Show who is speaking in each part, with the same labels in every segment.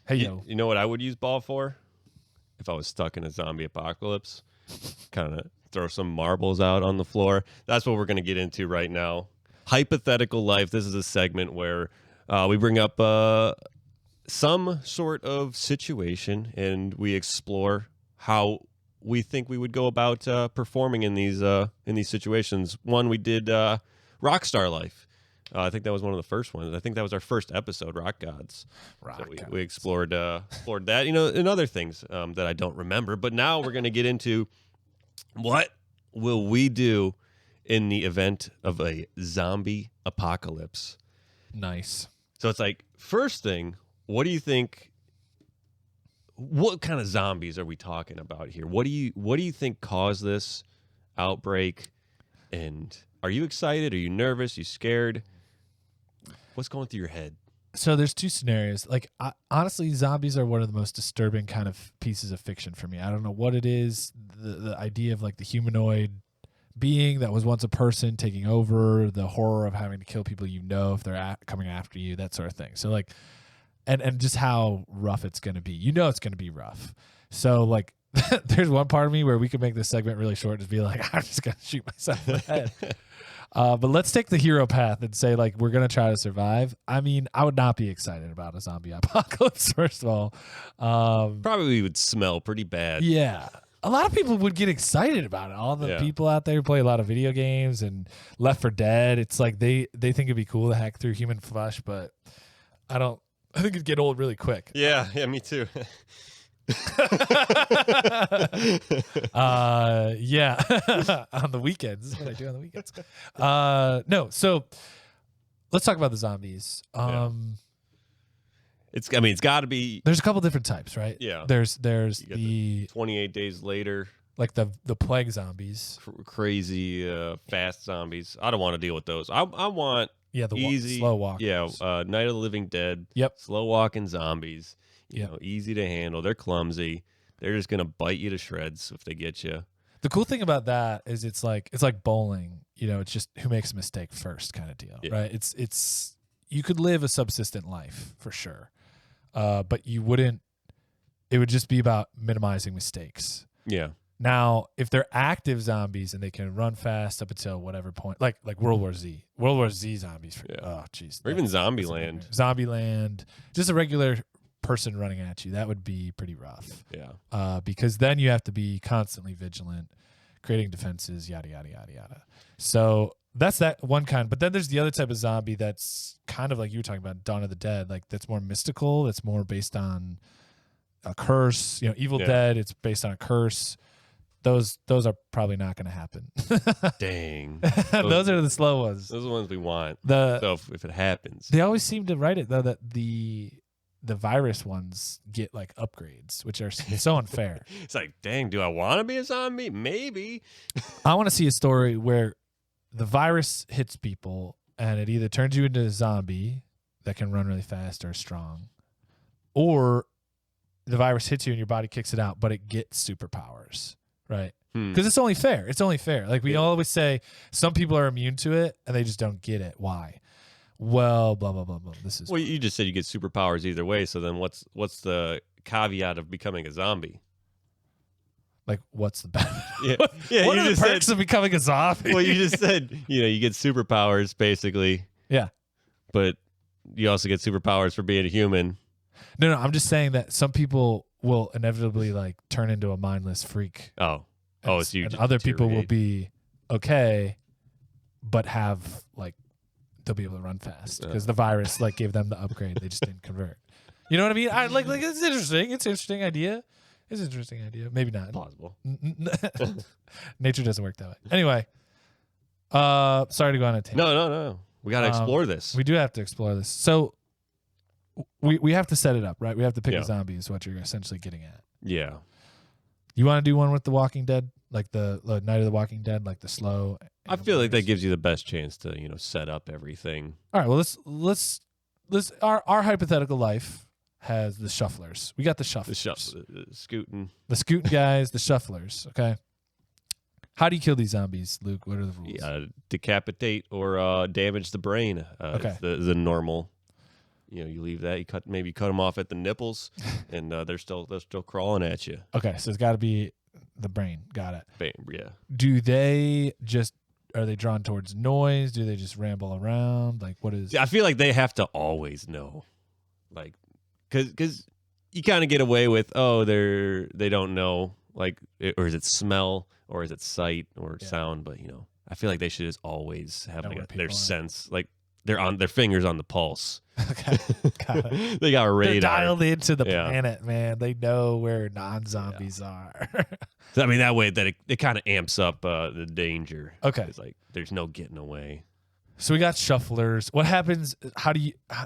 Speaker 1: Hey, yo.
Speaker 2: You know what I would use ball for? If I was stuck in a zombie apocalypse, kind of throw some marbles out on the floor. That's what we're going to get into right now. Hypothetical Life. This is a segment where we bring up some sort of situation and we explore how we think we would go about performing in these situations. One, we did Rockstar Life. I think that was one of the first ones. I think that was our first episode, Rock Gods. We explored that, and other things that I don't remember. But now we're going to get into what will we do in the event of a zombie apocalypse.
Speaker 1: Nice.
Speaker 2: So it's like, first thing, what do you think? What kind of zombies are we talking about here? What do you think caused this outbreak? And are you excited? Are you nervous? Are you scared? What's going through your head?
Speaker 1: So there's two scenarios. Like, honestly, zombies are one of the most disturbing kind of pieces of fiction for me. I don't know what it is. The idea of like the humanoid being that was once a person taking over, the horror of having to kill people if they're coming after you, that sort of thing. So like, and just how rough it's going to be. It's going to be rough. So like, there's one part of me where we could make this segment really short and just be like, I'm just going to shoot myself in the head. But let's take the hero path and say, like, we're going to try to survive. I mean, I would not be excited about a zombie apocalypse, first of all.
Speaker 2: Probably would smell pretty bad.
Speaker 1: Yeah. A lot of people would get excited about it. All the people out there who play a lot of video games and Left 4 Dead, it's like they think it'd be cool to hack through human flesh, but I think it'd get old really quick.
Speaker 2: Yeah, me too.
Speaker 1: Yeah. On the weekends. This is what I do on the weekends. No, so let's talk about the zombies.
Speaker 2: It's got to be.
Speaker 1: There's a couple different types, right?
Speaker 2: Yeah.
Speaker 1: There's the
Speaker 2: 28 days later,
Speaker 1: like the plague zombies,
Speaker 2: crazy fast zombies. I don't want to deal with those. I want
Speaker 1: the
Speaker 2: easy
Speaker 1: slow walk.
Speaker 2: Yeah, Night of the Living Dead.
Speaker 1: Yep.
Speaker 2: Slow walking zombies. You know, easy to handle. They're clumsy. They're just gonna bite you to shreds if they get you.
Speaker 1: The cool thing about that is it's like bowling. It's just who makes a mistake first kind of deal, right? It's you could live a subsistent life for sure, but you wouldn't. It would just be about minimizing mistakes.
Speaker 2: Yeah.
Speaker 1: Now, if they're active zombies and they can run fast up until whatever point, like World War Z zombies. Oh, jeez.
Speaker 2: Or even Zombieland.
Speaker 1: Zombieland, just a regular person running at you, that would be pretty rough.
Speaker 2: Yeah.
Speaker 1: Because then you have to be constantly vigilant, creating defenses, yada, yada, yada, yada. So that's that one kind. But then there's the other type of zombie that's kind of like you were talking about, Dawn of the Dead, like that's more mystical, that's more based on a curse. Evil Dead, it's based on a curse. Those are probably not going to happen.
Speaker 2: Dang.
Speaker 1: Those are the slow ones.
Speaker 2: Those are the ones we want. So if it happens.
Speaker 1: They always seem to write it, though, that the virus ones get like upgrades, which are so unfair.
Speaker 2: It's like, dang, do I want to be a zombie? Maybe.
Speaker 1: I want to see a story where the virus hits people and it either turns you into a zombie that can run really fast or strong, or the virus hits you and your body kicks it out, but it gets superpowers, right? Because it's only fair. It's only fair. Like we always say, some people are immune to it and they just don't get it. Why? Well, blah, blah, blah, blah.
Speaker 2: Well, you just said you get superpowers either way. So then what's the caveat of becoming a zombie?
Speaker 1: Like, what's the benefit?
Speaker 2: Yeah.
Speaker 1: What are the perks of becoming a zombie?
Speaker 2: Well, you just said, you get superpowers, basically.
Speaker 1: Yeah.
Speaker 2: But you also get superpowers for being a human.
Speaker 1: No, I'm just saying that some people will inevitably, like, turn into a mindless freak.
Speaker 2: Oh.
Speaker 1: So and other people will be okay, but have, like, they'll be able to run fast because the virus like gave them the upgrade. They just didn't convert. You know what I mean? I like it's interesting. It's an interesting idea. It's an interesting idea. Maybe not.
Speaker 2: Plausible.
Speaker 1: Nature doesn't work that way. Anyway, sorry to go on a tangent.
Speaker 2: No. We got to explore this.
Speaker 1: We do have to explore this. So we have to set it up, right? We have to pick a zombie is what you're essentially getting at.
Speaker 2: Yeah.
Speaker 1: You want to do one with The Walking Dead? Like the Night of the Walking Dead, like the slow.
Speaker 2: I feel like that gives you the best chance to, set up everything.
Speaker 1: All right. Well, let's our hypothetical life has the shufflers. We got the shufflers.
Speaker 2: The scooting.
Speaker 1: The scooting guys, the shufflers. Okay. How do you kill these zombies, Luke? What are the rules?
Speaker 2: Decapitate or damage the brain.
Speaker 1: Okay.
Speaker 2: The normal. You leave that. You cut them off at the nipples, and they're still crawling at you.
Speaker 1: Okay, so it's got to be the brain. Got it.
Speaker 2: Bam, yeah.
Speaker 1: Are they drawn towards noise? Do they just ramble around? Like, what is?
Speaker 2: I feel like they have to always know, like, because you kind of get away with, they don't know, like, or is it smell or is it sight or sound? But I feel like they should just always have their sense, like they're on their fingers on the pulse.
Speaker 1: Okay, got it.
Speaker 2: They got radar.
Speaker 1: They're dialed into the planet, man. They know where non-zombies are.
Speaker 2: So, I mean, that way that it kind of amps up the danger.
Speaker 1: Okay,
Speaker 2: it's like there's no getting away.
Speaker 1: So we got shufflers. What happens?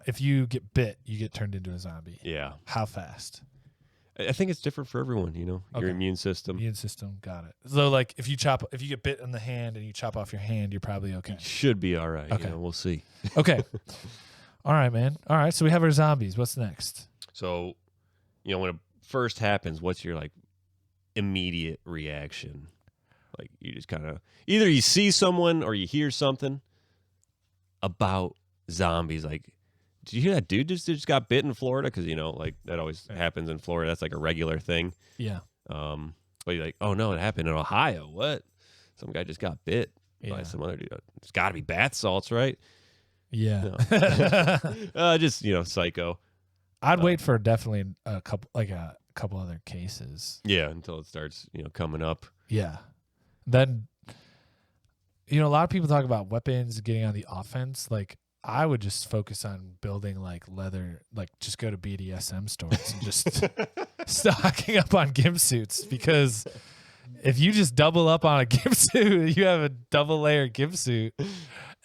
Speaker 1: If you get bit, you get turned into a zombie?
Speaker 2: Yeah.
Speaker 1: How fast?
Speaker 2: I think it's different for everyone. Your immune system.
Speaker 1: Got it. So like if you get bit in the hand and you chop off your hand, you're probably okay.
Speaker 2: You should be all right.
Speaker 1: Okay,
Speaker 2: we'll see.
Speaker 1: Okay. All right, man. All right. So we have our zombies. What's next?
Speaker 2: So, when it first happens, what's your like immediate reaction? Like you just kind of either you see someone or you hear something about zombies. Like, did you hear that dude just got bit in Florida? Because like that always happens in Florida. That's like a regular thing.
Speaker 1: Yeah.
Speaker 2: But you're like, oh no, it happened in Ohio. What? Some guy just got bit by some other dude. It's got to be bath salts, right?
Speaker 1: Yeah.
Speaker 2: No. Just psycho.
Speaker 1: I'd wait for definitely a couple other cases.
Speaker 2: Yeah, until it starts coming up.
Speaker 1: Yeah. Then a lot of people talk about weapons getting on the offense. Like I would just focus on building like leather, like just go to BDSM stores and just stocking up on gimp suits, because if you just double up on a gimp suit, you have a double layer gimp suit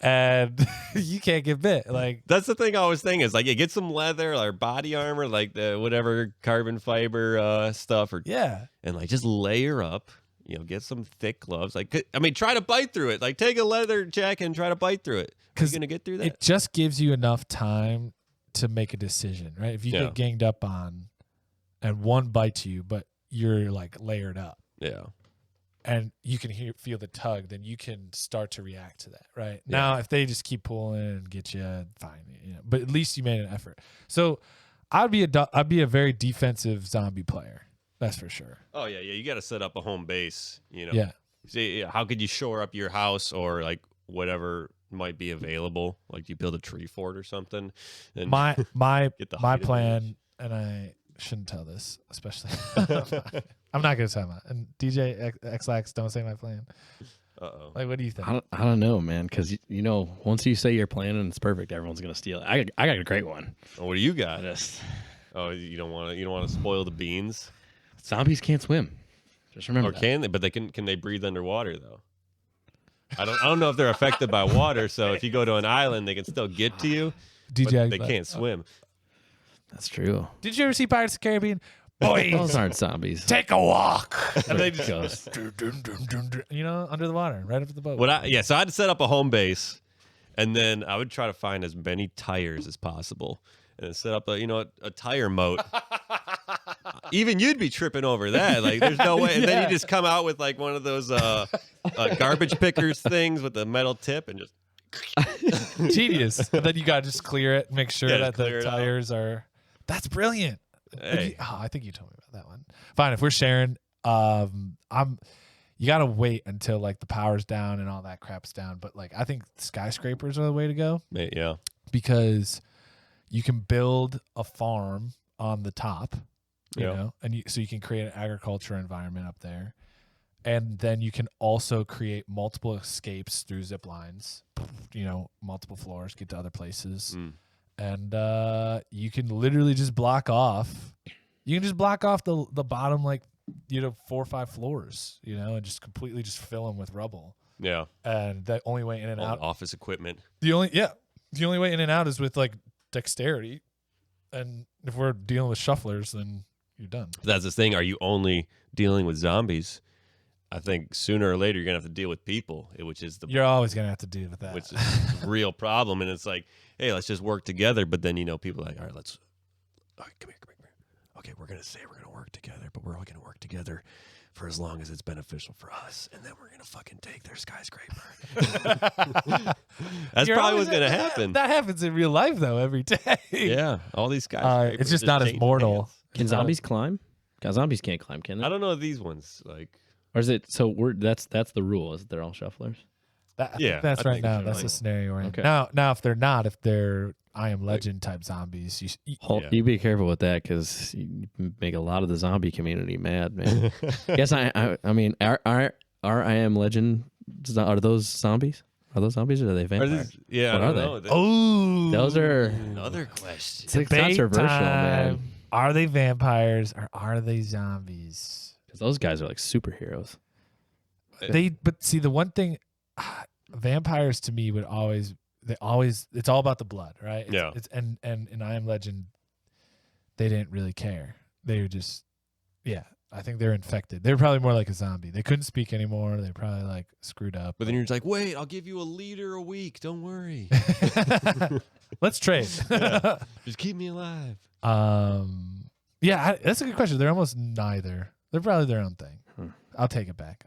Speaker 1: and you can't get bit. Like
Speaker 2: that's the thing I always think is like, you get some leather or body armor, like the whatever carbon fiber stuff, and like just layer up. Get some thick gloves. Like, I mean, try to bite through it. Like, take a leather jacket and try to bite through it. Are you gonna get through that?
Speaker 1: It just gives you enough time to make a decision, right? If you get ganged up on, and one bites you, but you're like layered up, and you can feel the tug, then you can start to react to that, right? Yeah. Now, if they just keep pulling and get you, fine, but at least you made an effort. So, I'd be a very defensive zombie player. That's for sure.
Speaker 2: Oh yeah. You got to set up a home base.
Speaker 1: Yeah.
Speaker 2: See, how could you shore up your house or like whatever might be available? Like you build a tree fort or something. And
Speaker 1: my plan, and I shouldn't tell this, especially. I'm not gonna tell that. And DJ Xlax, don't say my plan.
Speaker 2: Uh-oh.
Speaker 1: Like, what do you think?
Speaker 3: I don't know, man. Because once you say your plan and it's perfect, everyone's gonna steal it. I got a great one.
Speaker 2: Oh, what do you got? You don't want to spoil the beans.
Speaker 3: Zombies can't swim. Just remember.
Speaker 2: Or can they? But they can they breathe underwater though? I don't know if they're affected by water. So if you go to an island, they can still get to you.
Speaker 1: DJ,
Speaker 2: but they can't swim.
Speaker 3: That's true.
Speaker 1: Did you ever see Pirates of the Caribbean? Boys,
Speaker 3: those aren't zombies.
Speaker 1: Take a walk, and they just go, under the water, right up to the boat.
Speaker 2: So I'd set up a home base, and then I would try to find as many tires as possible, and then set up a tire moat. Even you'd be tripping over that. Like, there's no way. And then you just come out with like one of those garbage pickers things with the metal tip and just
Speaker 1: genius. And then you got to just clear it, make sure that the tires are. That's brilliant.
Speaker 2: Hey.
Speaker 1: I think you told me about that one. Fine, if we're sharing, you got to wait until like the power's down and all that crap's down. But like, I think skyscrapers are the way to go.
Speaker 2: Yeah,
Speaker 1: because you can build a farm on the top. And so you can create an agriculture environment up there, and then you can also create multiple escapes through zip lines. Multiple floors, get to other places, and you can literally just block off. You can just block off the bottom 4 or 5 floors, and just completely just fill them with rubble.
Speaker 2: Yeah,
Speaker 1: and the only way in and out
Speaker 2: office equipment.
Speaker 1: The only way in and out is with like dexterity, and if we're dealing with shufflers, then you're done.
Speaker 2: That's the thing. Are you only dealing with zombies? I think sooner or later you're gonna have to deal with people, which is
Speaker 1: you're always gonna have to deal with that,
Speaker 2: which is a real problem. And it's like, hey, let's just work together. But then people are like, all right, come here. Okay, we're going to say we're going to work together, but we're all going to work together for as long as it's beneficial for us, and then we're going to fucking take their skyscraper. That's probably what's going to happen.
Speaker 1: That happens in real life, though, every day.
Speaker 2: Yeah, all these skyscrapers.
Speaker 1: It's just not as
Speaker 2: change
Speaker 1: mortal.
Speaker 2: hands.
Speaker 3: Can zombies climb? 'Cause zombies can't climb, can they?
Speaker 2: I don't know if these ones, like...
Speaker 3: Or is it, so that's the rule, is that they're all shufflers?
Speaker 1: I think that's
Speaker 2: I
Speaker 1: right
Speaker 2: think
Speaker 1: now.
Speaker 2: so.
Speaker 1: That's the scenario we're in.
Speaker 3: Okay.
Speaker 1: Now, if they're not, if they're I Am Legend type zombies,
Speaker 3: You be careful with that, because you make a lot of the zombie community mad, man. Yes, I mean, are I Am Legend, are those zombies? Are those zombies or are they vampires?
Speaker 2: Yeah,
Speaker 3: What
Speaker 2: I
Speaker 3: are
Speaker 2: don't
Speaker 3: they?
Speaker 2: know.
Speaker 1: oh,
Speaker 3: Those are
Speaker 2: Another question.
Speaker 3: it's controversial, man.
Speaker 1: Are they vampires or are they zombies?
Speaker 3: Because those guys are like superheroes.
Speaker 1: But see, the one thing, vampires to me it's all about the blood, right?
Speaker 2: Yeah.
Speaker 1: And in I Am Legend, they didn't really care. They were just, I think they're infected. They're probably more like a zombie. They couldn't speak anymore. They're probably like screwed up.
Speaker 2: But then you're just like, wait, I'll give you a liter a week. Don't worry.
Speaker 1: Let's trade.
Speaker 2: Just keep me alive.
Speaker 1: That's a good question. They're almost neither. They're probably their own thing. I'll take it back.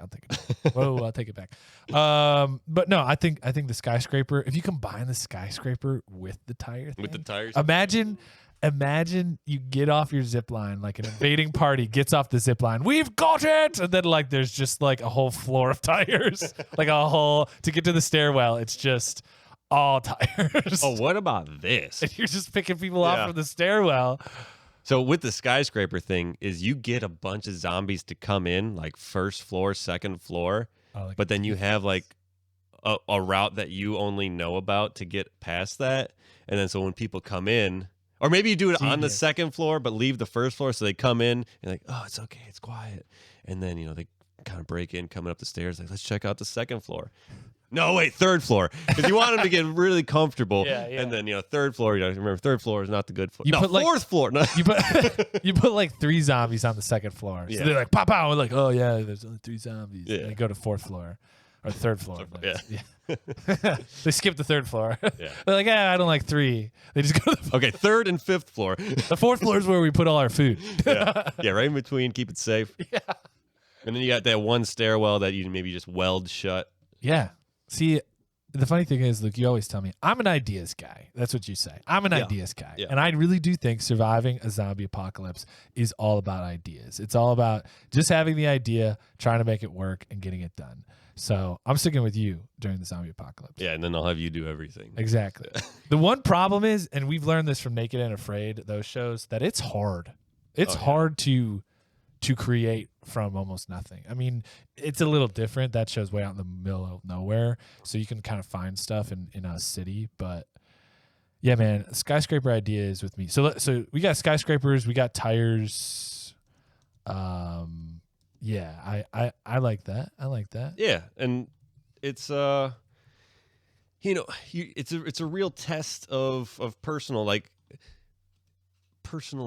Speaker 1: Whoa, I'll take it back. But no, I think the skyscraper, if you combine the skyscraper with the tire thing,
Speaker 2: With the tires.
Speaker 1: imagine you get off your zip line, like an invading party gets off the zip line. We've got it. And then like there's just like a whole floor of tires, like a whole to get to the stairwell. It's just all tires.
Speaker 2: Oh, what about this?
Speaker 1: And you're just picking people off from the stairwell.
Speaker 2: So with the skyscraper thing is you get a bunch of zombies to come in, like first floor, second floor, but then you have like a route that you only know about to get past that. And then so when people come in, or maybe you do it on the second floor, but leave the first floor so they come in and like, oh, it's okay, it's quiet. And then, they kind of break in coming up the stairs, like, let's check out the second floor. No, wait, third floor. Because you want them to get really comfortable.
Speaker 1: Yeah.
Speaker 2: And then, third floor, remember, third floor is not the good floor.
Speaker 1: You put, like-
Speaker 2: fourth floor. No.
Speaker 1: You put like 3 zombies on the second floor. So they're like, pow, pow. We're like, oh, yeah, there's only 3 zombies.
Speaker 2: Yeah.
Speaker 1: And they go to fourth floor or third floor.
Speaker 2: Yeah.
Speaker 1: They skip the third floor.
Speaker 2: Yeah.
Speaker 1: They're like, I don't like 3. They just go to the,
Speaker 2: Okay, third and fifth floor.
Speaker 1: the fourth floor is where we put all our food.
Speaker 2: Yeah, right in between. Keep it safe.
Speaker 1: Yeah.
Speaker 2: And then you got that one stairwell that you maybe just weld shut.
Speaker 1: Yeah. See, the funny thing is, Luke, you always tell me, I'm an ideas guy. That's what you say. I'm an ideas guy.
Speaker 2: Yeah.
Speaker 1: And I really do think surviving a zombie apocalypse is all about ideas. It's all about just having the idea, trying to make it work, and getting it done. So I'm sticking with you during the zombie apocalypse.
Speaker 2: Yeah, and then I'll have you do everything.
Speaker 1: Exactly. The one problem is, and we've learned this from Naked and Afraid, those shows, that it's hard. It's hard to create from almost nothing. I mean, it's a little different. That show's way out in the middle of nowhere, so you can kind of find stuff in a city. But yeah, man, skyscraper idea is with me. So we got skyscrapers, we got tires. Yeah, I like that. I like that.
Speaker 2: Yeah, and it's it's a real test of personal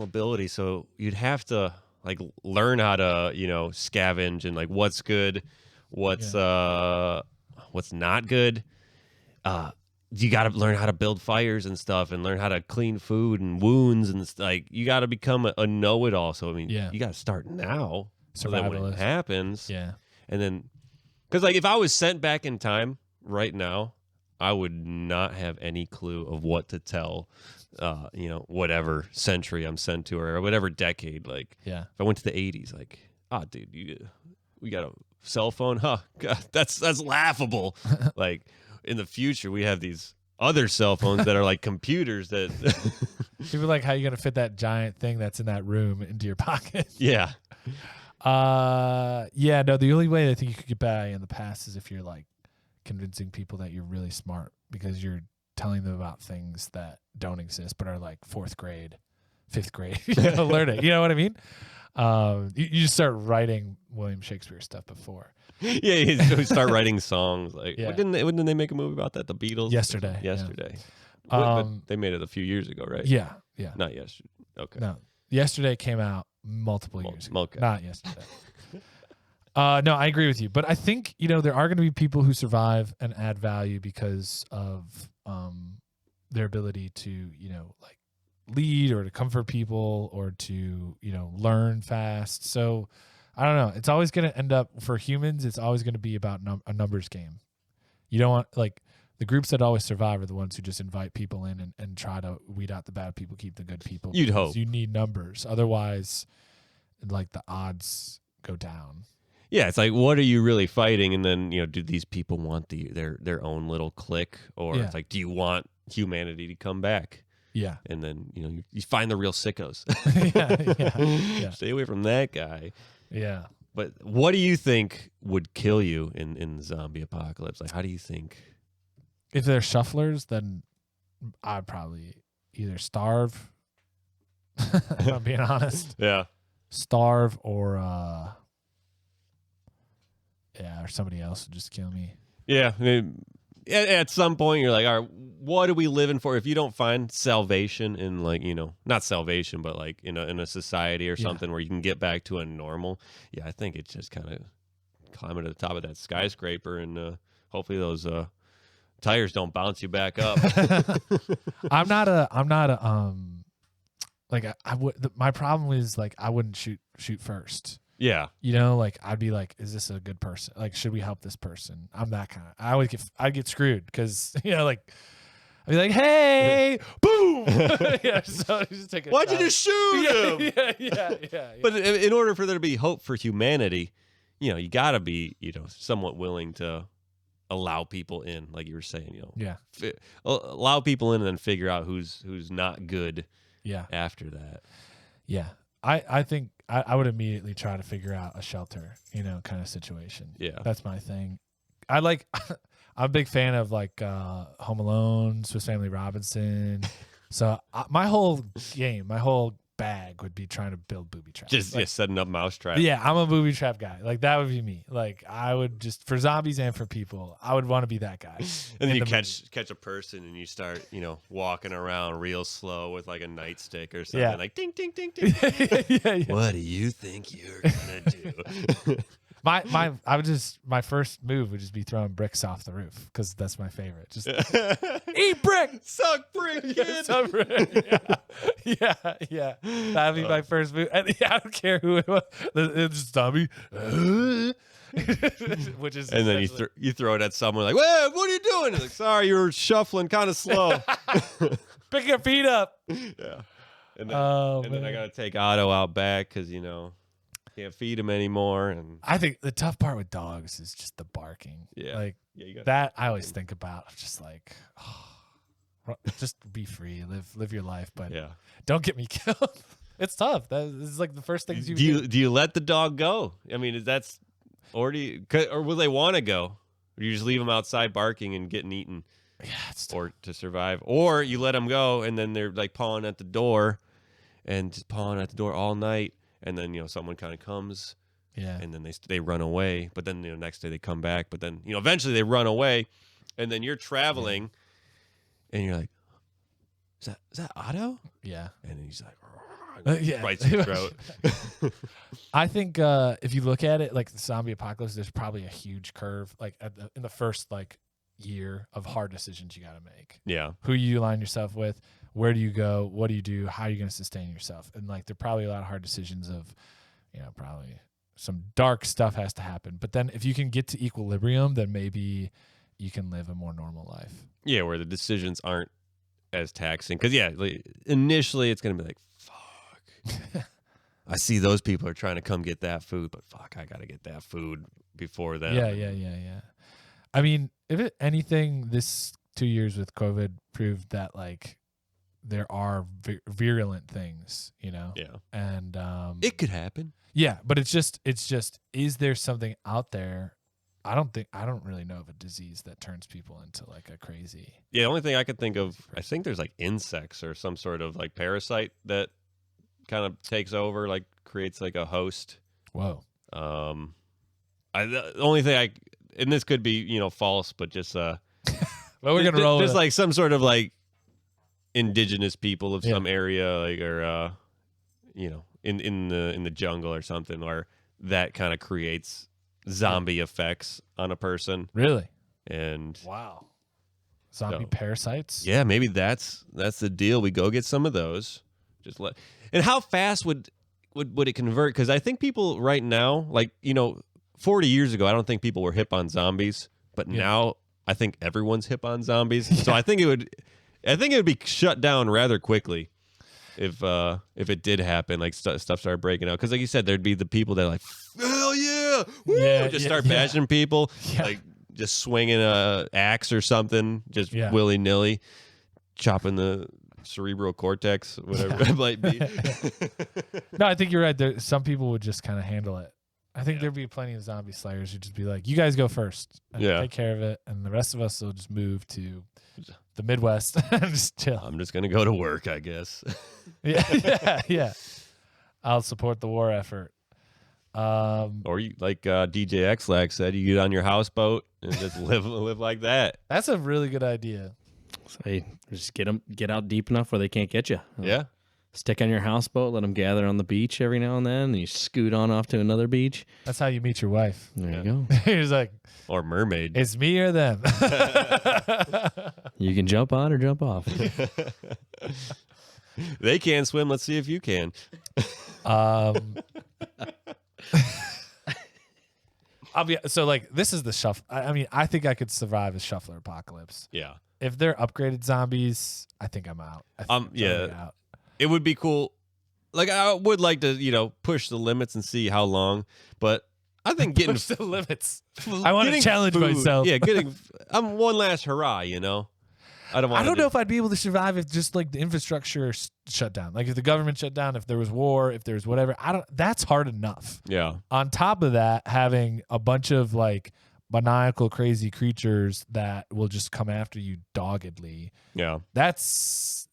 Speaker 2: ability. So you'd have to like learn how to scavenge and like what's good, what's not good. You got to learn how to build fires and stuff, and learn how to clean food and wounds, and like you got to become a know-it-all. So I mean, you got to start now. So that when it happens, and then, because like if I was sent back in time right now, I would not have any clue of what to tell, whatever century I'm sent to or whatever decade. Like, if I went to the 80s, like, dude, we got a cell phone, huh? God, that's laughable. Like in the future, we have these other cell phones that are like computers that.
Speaker 1: People are like, how are you gonna fit that giant thing that's in that room into your pocket?
Speaker 2: Yeah.
Speaker 1: No, the only way I think you could get by in the past is if you're like convincing people that you're really smart because you're telling them about things that don't exist but are like 4th grade, 5th grade learning. You know what I mean? You just start writing William Shakespeare stuff before.
Speaker 2: Yeah, you start writing songs. Like, didn't they make a movie about that? The Beatles?
Speaker 1: Yesterday.
Speaker 2: But they made it a few years ago, right?
Speaker 1: Yeah.
Speaker 2: Not yesterday. Okay.
Speaker 1: No. Yesterday came out multiple years ago.
Speaker 2: Okay.
Speaker 1: Not yesterday. No, I agree with you. But I think, there are going to be people who survive and add value because of their ability to, like lead or to comfort people or to, learn fast. So I don't know. It's always going to end up, for humans, it's always going to be about a numbers game. You don't want, like, the groups that always survive are the ones who just invite people in and try to weed out the bad people, keep the good people.
Speaker 2: You'd
Speaker 1: because
Speaker 2: hope.
Speaker 1: You need numbers. Otherwise, like, the odds go down.
Speaker 2: Yeah, it's like, what are you really fighting? And then, do these people want their own little clique? Or it's like, do you want humanity to come back?
Speaker 1: Yeah.
Speaker 2: And then, you find the real sickos.
Speaker 1: Yeah.
Speaker 2: Stay away from that guy.
Speaker 1: Yeah.
Speaker 2: But what do you think would kill you in the zombie apocalypse? Like, how do you think?
Speaker 1: If they're shufflers, then I'd probably either starve, if I'm being honest.
Speaker 2: Yeah.
Speaker 1: Starve or or somebody else would just kill me.
Speaker 2: Yeah. I mean, at some point, you're like, all right, what are we living for? If you don't find salvation in, like, not salvation, but like in a society or something where you can get back to a normal. Yeah, I think it's just kind of climbing to the top of that skyscraper and hopefully those tires don't bounce you back up.
Speaker 1: I'm not a like I would. My problem is, like, I wouldn't shoot first.
Speaker 2: Yeah.
Speaker 1: Like, I'd be like, is this a good person? Like, should we help this person? I'm that kind of. I'd get screwed because like, I'd be like, hey, boom. So just take a
Speaker 2: Why'd you
Speaker 1: shot.
Speaker 2: just shoot him?
Speaker 1: Yeah.
Speaker 2: But in order for there to be hope for humanity, you got to be, somewhat willing to allow people in, like you were saying,
Speaker 1: Yeah.
Speaker 2: Allow people in and then figure out who's not good.
Speaker 1: Yeah.
Speaker 2: After that.
Speaker 1: Yeah. I think I would immediately try to figure out a shelter, kind of situation.
Speaker 2: Yeah.
Speaker 1: That's my thing. I'm a big fan of, like, Home Alone, Swiss Family Robinson. So my whole bag would be trying to build booby traps.
Speaker 2: Just setting up mousetrap.
Speaker 1: Yeah, I'm a booby trap guy. Like, that would be me. Like, I would just, for zombies and for people, I would want to be that guy.
Speaker 2: And then you catch a person and you start, walking around real slow with, like, a nightstick or something. Like, ding, ding, ding, ding.
Speaker 1: Yeah.
Speaker 2: What do you think you're gonna do?
Speaker 1: My first move would just be throwing bricks off the roof because that's my favorite. Just eat brick,
Speaker 2: suck brick, kid.
Speaker 1: Suck brick. Yeah. That'd be my first move. And I don't care who it was. It's a zombie. Which is,
Speaker 2: and then you throw it at someone like, "Whoa, what are you doing?" It's like, "Sorry, you were shuffling kind of slow."
Speaker 1: Pick your feet up.
Speaker 2: Yeah. And then I gotta take Otto out back because can't feed him anymore. And
Speaker 1: I think the tough part with dogs is just the barking.
Speaker 2: Yeah.
Speaker 1: Like,
Speaker 2: you got
Speaker 1: that I always think about. I'm just like, just be free, live your life, but don't get me killed. It's tough. This is like the first things you
Speaker 2: do. You let the dog go? I mean, or will they want to go? Or you just leave them outside barking and getting eaten?
Speaker 1: Yeah, it's tough.
Speaker 2: Or to survive, or you let them go and then they're like pawing at the door, and just pawing at the door all night. And then, someone kind of comes, and then they run away. But then, next day they come back. But then, eventually they run away, and then you're traveling, and you're like, "Is that Otto?"
Speaker 1: Yeah.
Speaker 2: And then he's like, bites your throat.
Speaker 1: I think if you look at it like the zombie apocalypse, there's probably a huge curve, like in the first year of hard decisions you got to make.
Speaker 2: Yeah.
Speaker 1: Who you align yourself with. Where do you go? What do you do? How are you going to sustain yourself? And there are probably a lot of hard decisions of, probably some dark stuff has to happen. But then if you can get to equilibrium, then maybe you can live a more normal life.
Speaker 2: Yeah, where the decisions aren't as taxing. Because, initially it's going to be like, fuck. I see those people are trying to come get that food, but fuck, I got to get that food before them.
Speaker 1: Yeah. I mean, if anything, this 2 years with COVID proved that, there are virulent things, Yeah. And
Speaker 2: it could happen.
Speaker 1: Yeah, but it's just is there something out there? I don't really know of a disease that turns people into a crazy.
Speaker 2: Yeah, the only thing I could think of, I think there's insects or some sort of parasite that kind of takes over, creates a host.
Speaker 1: Whoa.
Speaker 2: The only thing and this could be, false, but just
Speaker 1: well, we're gonna roll
Speaker 2: just some sort of indigenous people of some area, or in the jungle or something, or that kind of creates zombie effects on a person.
Speaker 1: Really?
Speaker 2: And
Speaker 1: wow, Zombie parasites.
Speaker 2: Yeah, maybe that's the deal. We go get some of those. And how fast would it convert? Because I think people right now, 40 years ago, I don't think people were hip on zombies, but now I think everyone's hip on zombies. So I think it would be shut down rather quickly if it did happen. Like stuff started breaking out. Because like you said, there'd be the people that are like, hell yeah, woo! Just start bashing people, like just swinging a axe or something, just willy nilly, chopping the cerebral cortex, whatever it might be.
Speaker 1: No, I think you're right. Some people would just kind of handle it. I think there'd be plenty of zombie slayers who'd just be like, you guys go first and take care of it, and the rest of us will just move to the Midwest and just chill.
Speaker 2: I'm just going to go to work, I guess.
Speaker 1: yeah. I'll support the war effort.
Speaker 2: Or you, like DJ X-Lax said, you get on your houseboat and just live like that.
Speaker 1: That's a really good idea.
Speaker 3: Say, just get out deep enough where they can't get you.
Speaker 2: Yeah.
Speaker 3: Stick on your houseboat, let them gather on the beach every now and then, and you scoot on off to another beach.
Speaker 1: That's how you meet your wife.
Speaker 3: There you go.
Speaker 1: He's like,
Speaker 2: or mermaid.
Speaker 1: It's me or them.
Speaker 3: You can jump on or jump off.
Speaker 2: They can't swim. Let's see if you can.
Speaker 1: This is the shuffle. I mean, I think I could survive a shuffler apocalypse.
Speaker 2: Yeah.
Speaker 1: If they're upgraded zombies, I think I'm out. Out.
Speaker 2: It would be cool. Like, I would like to, push the limits and see how long, but I think getting
Speaker 1: push the limits. I want to challenge myself.
Speaker 2: Yeah, I'm one last hurrah, I don't
Speaker 1: know if I'd be able to survive if just like the infrastructure shut down. Like if the government shut down, if there was war, if there was whatever. That's hard enough.
Speaker 2: Yeah.
Speaker 1: On top of that, having a bunch of like maniacal crazy creatures that will just come after you doggedly.
Speaker 2: Yeah.
Speaker 1: That's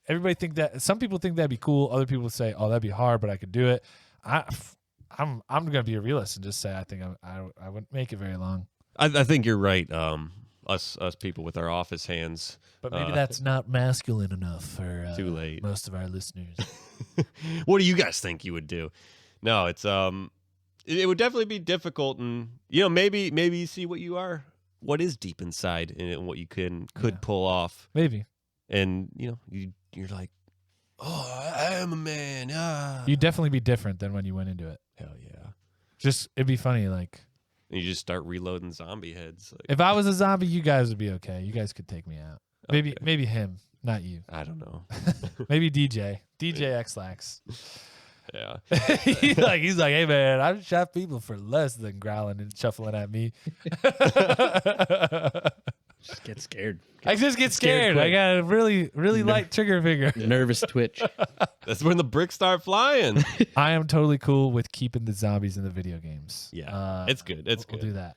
Speaker 1: everybody think that. Some people think that'd be cool. Other people say, "Oh, that'd be hard, but I could do it." I'm gonna be a realist and just say I think I wouldn't make it very long.
Speaker 2: I think you're right. Us people with our office hands.
Speaker 1: But maybe that's not masculine enough for
Speaker 2: too late.
Speaker 1: Most of our listeners.
Speaker 2: What do you guys think you would do? No, it's it would definitely be difficult, and maybe you see what is deep inside and what you could pull off.
Speaker 1: Maybe.
Speaker 2: And you're like, oh, I am a man. Ah.
Speaker 1: You'd definitely be different than when you went into it.
Speaker 2: Hell yeah.
Speaker 1: Just it'd be funny, like.
Speaker 2: And you just start reloading zombie heads. Like,
Speaker 1: if I was a zombie, you guys would be okay. You guys could take me out. Maybe him, not you.
Speaker 2: I don't know.
Speaker 1: Maybe DJ X-Lax.
Speaker 2: Yeah.
Speaker 1: he's like, hey man, I've shot people for less than growling and shuffling at me.
Speaker 3: Just get scared.
Speaker 1: I just get scared. I got a really light trigger finger.
Speaker 3: Nervous twitch.
Speaker 2: That's when the bricks start flying.
Speaker 1: I am totally cool with keeping the zombies in the video games.
Speaker 2: Yeah, it's good. We'll
Speaker 1: do that.